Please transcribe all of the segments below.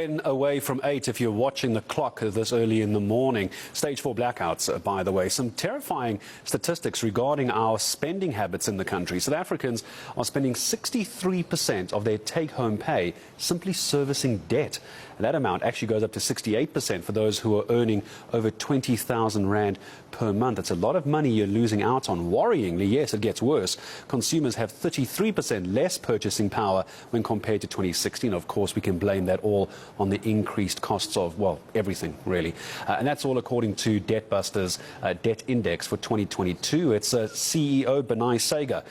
Away from 8 if you're watching the clock this early in the morning. Stage 4 blackouts, by the way. Some terrifying statistics regarding our spending habits in the country. South Africans are spending 63% of their take-home pay simply servicing debt. And that amount actually goes up to 68% for those who are earning over 20,000 rand per month. That's a lot of money you're losing out on. Worryingly, yes, it gets worse. Consumers have 33% less purchasing power when compared to 2016. Of course, we can blame that all on the increased costs of, well, everything, really. And that's all according to DebtBusters Debt Index for 2022. Its CEO, Benai Sager,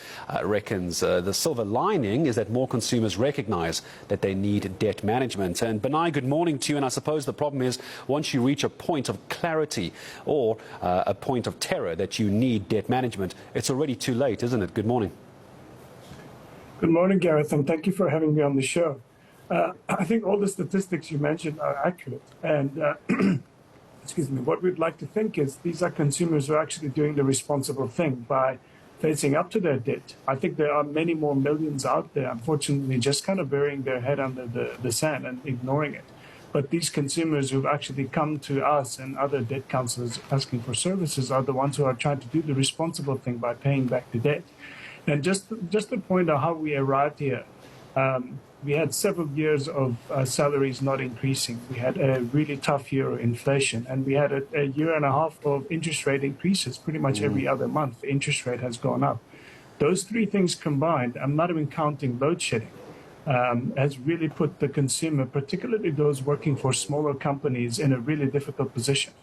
reckons the silver lining is that more consumers recognize that they need debt management. And Benai, good morning to you. And I suppose the problem is once you reach a point of clarity or a point of terror that you need debt management, it's already too late, isn't it? Good morning. Good morning, Gareth, and thank you for having me on the show. I think all the statistics you mentioned are accurate. And excuse me, what we'd like to think is these are consumers who are actually doing the responsible thing by facing up to their debt. I think there are many more millions out there, unfortunately, just kind of burying their head under the sand and ignoring it. But these consumers who've actually come to us and other debt counselors asking for services are the ones who are trying to do the responsible thing by paying back the debt. And just to point out how we arrived here, we had several years of salaries not increasing. We had a really tough year of inflation, and we had a year and a half of interest rate increases. Pretty much every other month, the interest rate has gone up. Those three things combined, I'm not even counting load shedding, has really put the consumer, particularly those working for smaller companies, in a really difficult position.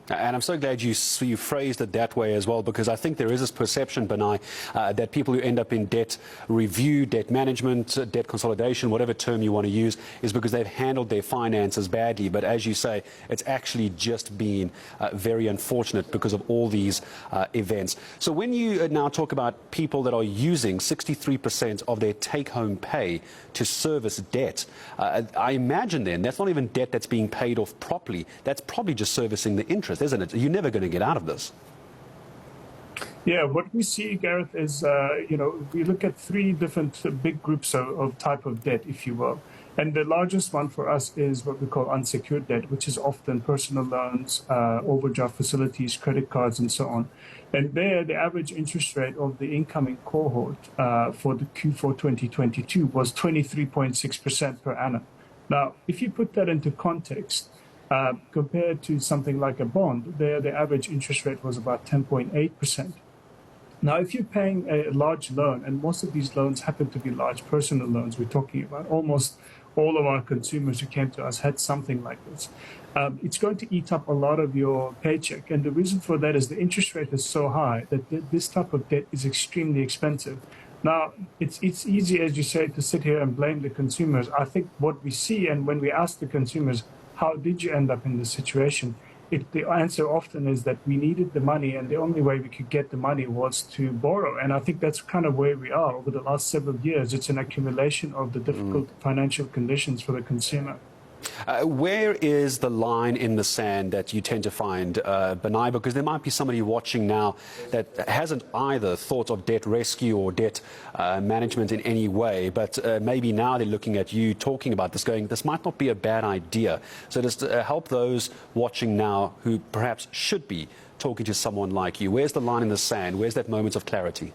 And I'm so glad you phrased it that way as well, because I think there is this perception, Benai, that people who end up in debt review, debt management, debt consolidation, whatever term you want to use, is because they've handled their finances badly. But as you say, it's actually just been very unfortunate because of all these events. So when you now talk about people that are using 63% of their take-home pay to service debt, I imagine then that's not even debt that's being paid off properly. That's probably just servicing the interest, isn't it? You're never going to get out of this. Yeah, what we see, Gareth, is, we look at three different big groups of type of debt, if you will. And the largest one for us is what we call unsecured debt, which is often personal loans, overdraft facilities, credit cards, and so on. And there, the average interest rate of the incoming cohort for the Q4 2022 was 23.6% per annum. Now, if you put that into context, compared to something like a bond, there the average interest rate was about 10.8%. Now, if you're paying a large loan, and most of these loans happen to be large personal loans, we're talking about almost all of our consumers who came to us had something like this. It's going to eat up a lot of your paycheck. And the reason for that is the interest rate is so high that this type of debt is extremely expensive. Now, it's easy, as you say, to sit here and blame the consumers. I think what we see, and when we ask the consumers, how did you end up in this situation? The answer often is that we needed the money, and the only way we could get the money was to borrow. And I think that's kind of where we are over the last several years. It's an accumulation of the difficult financial conditions for the consumer. Where is the line in the sand that you tend to find, Benai? Because there might be somebody watching now that hasn't either thought of debt rescue or debt management in any way, but maybe now they're looking at you talking about this going, this might not be a bad idea. So just help those watching now who perhaps should be talking to someone like you. Where's the line in the sand? Where's that moment of clarity?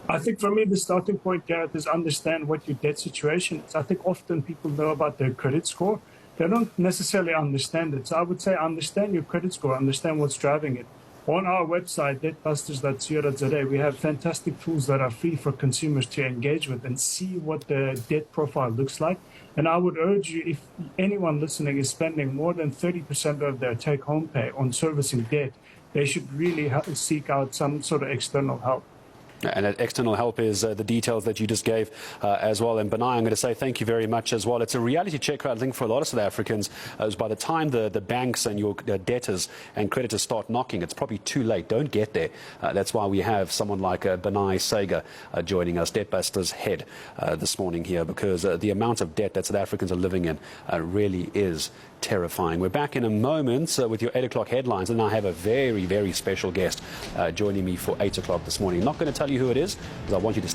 I think for me, the starting point, Gareth, is understand what your debt situation is. I think often people know about their credit score. They don't necessarily understand it. So I would say understand your credit score, understand what's driving it. On our website, debtbusters.co.za, we have fantastic tools that are free for consumers to engage with and see what the debt profile looks like. And I would urge you, if anyone listening is spending more than 30% of their take-home pay on servicing debt, they should really seek out some sort of external help. And that external help is the details that you just gave as well. And Benai, I'm going to say thank you very much as well. It's a reality check, I think, for a lot of South Africans. As by the time the banks and your debtors and creditors start knocking, it's probably too late. Don't get there. That's why we have someone like Benai Sager joining us, DebtBusters head, this morning here, because the amount of debt that South Africans are living in really is terrifying. We're back in a moment with your 8 o'clock headlines, and I have a very, very special guest joining me for 8 o'clock this morning. I'm not going to tell you who it is, because I want you to stay.